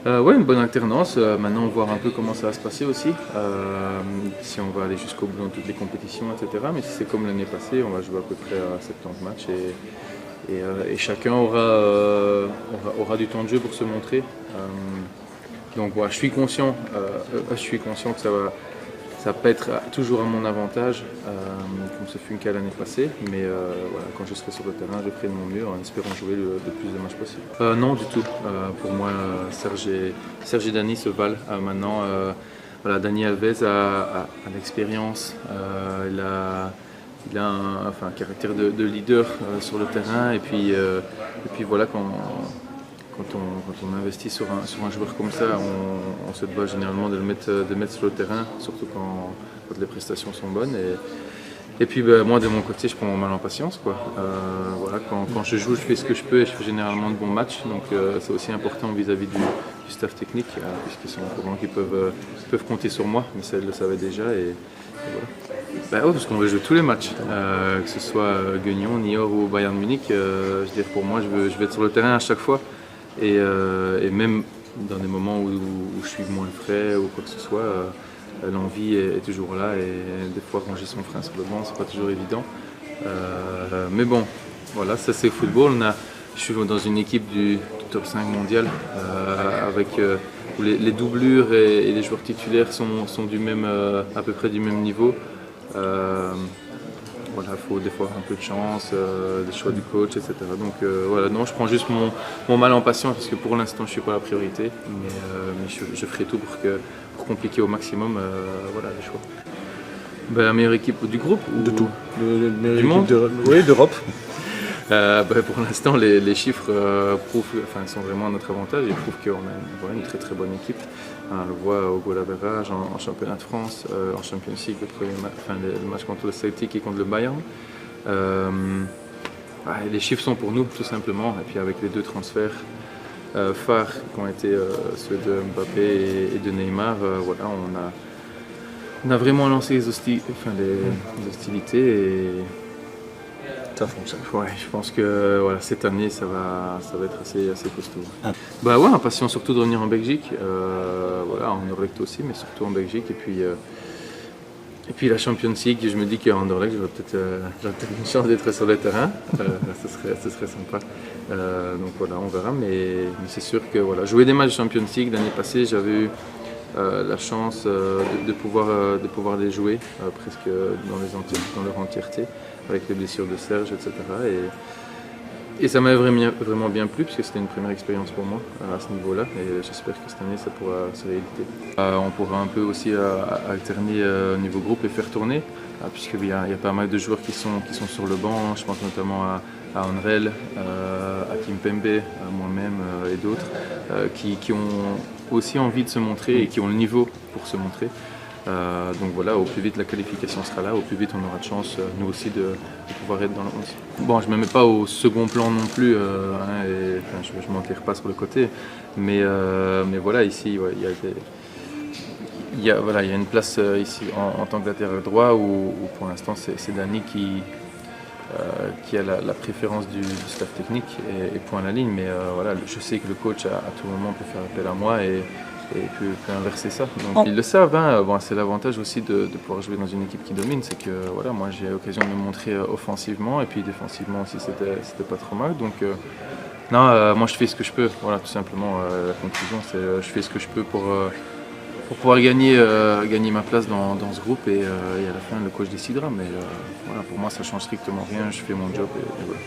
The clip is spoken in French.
Ouais, une bonne alternance. Maintenant, on va voir un peu comment ça va se passer aussi. Si on va aller jusqu'au bout dans toutes les compétitions, etc. Mais si c'est comme l'année passée, on va jouer à peu près à 70 matchs et chacun aura du temps de jeu pour se montrer. Donc voilà, je suis conscient que ça va pas être toujours à mon avantage, comme ce fut le cas l'année passée, mais voilà, quand je serai sur le terrain, je ferai de mon mieux en espérant jouer le plus de matchs possible. Non, du tout. Pour moi, Serge et Dani se valent. Maintenant, voilà, Dani Alves a l'expérience, il a un caractère de leader sur le terrain, et puis voilà, quand on investit sur un joueur comme ça, on se doit généralement de le mettre sur le terrain, surtout quand les prestations sont bonnes. Et puis moi de mon côté, je prends mon mal en patience, quoi. Voilà, quand je joue, je fais ce que je peux et je fais généralement de bons matchs. Donc c'est aussi important vis-à-vis du staff technique, puisqu'ils sont au courant qu'ils peuvent compter sur moi, mais ça ils le savaient déjà. Et voilà. Bah ouais, parce qu'on veut jouer tous les matchs, que ce soit Guignon, Niort ou Bayern Munich. Je veux dire, pour moi, je veux être sur le terrain à chaque fois. Et même dans des moments où je suis moins frais ou quoi que ce soit, l'envie est toujours là. Et des fois, quand j'ai son frein sur le banc, c'est pas toujours évident. Mais bon, voilà, ça c'est le football. Je suis dans une équipe du top 5 mondial avec où les doublures et les joueurs titulaires sont du même, à peu près du même niveau. Voilà, il faut des fois un peu de chance, des choix du coach, etc. Donc voilà, non, je prends juste mon mal en patience parce que pour l'instant je ne suis pas la priorité, mais je ferai tout pour compliquer au maximum voilà, les choix. Ben, la meilleure équipe du groupe De tout. Du monde Oui, d'Europe. Pour l'instant, les chiffres sont vraiment à notre avantage. Ils prouvent qu'on a une très très bonne équipe. On le voit au goal average, en championnat de France, en Champions League, le match contre le Celtic et contre le Bayern. Les chiffres sont pour nous, tout simplement. Et puis avec les deux transferts phares qui ont été ceux de Mbappé et de Neymar, voilà, on a vraiment lancé les hostilités et Ça fonctionne. ouais, je pense que voilà, cette année ça va être assez costaud. Bah ouais, impatient surtout de revenir en Belgique, voilà, en Anderlecht aussi, mais surtout en Belgique. Et puis la Champions League, je me dis qu'en Anderlecht j'aurais peut-être une chance d'être sur le terrain, ce serait sympa. Donc voilà, on verra, mais c'est sûr que voilà, jouer des matchs de Champions League l'année passée, j'avais eu la chance de pouvoir les jouer presque dans leur entièreté, avec les blessures de Serge, etc. Et ça m'avait vraiment bien plu, parce que c'était une première expérience pour moi à ce niveau-là, et j'espère que cette année ça pourra se réaliser. On pourra un peu aussi alterner au niveau groupe et faire tourner, puisqu'il y a pas mal de joueurs qui sont sur le banc. Je pense notamment à Onrel, à Kimpembe, à moi-même et d'autres, qui ont aussi envie de se montrer et qui ont le niveau pour se montrer. Donc voilà, au plus vite la qualification sera là, au plus vite on aura de chance, nous aussi, de pouvoir être dans le 11. Bon, je ne me mets pas au second plan non plus, je ne m'enterre pas sur le côté, mais voilà, ici, ouais, il y a une place ici en tant que latéral droit où pour l'instant c'est Dani qui a la préférence du staff technique et point à la ligne, mais voilà, je sais que le coach à tout moment peut faire appel à moi et peut inverser ça. Donc ils le savent, hein. Bon, c'est l'avantage aussi de pouvoir jouer dans une équipe qui domine, c'est que voilà, moi j'ai l'occasion de me montrer offensivement et puis défensivement aussi c'était pas trop mal. Donc non, moi je fais ce que je peux, voilà, tout simplement. La conclusion c'est je fais ce que je peux pour pouvoir gagner ma place dans ce groupe et à la fin le coach décidera, mais voilà, pour moi ça change strictement rien, je fais mon job et voilà.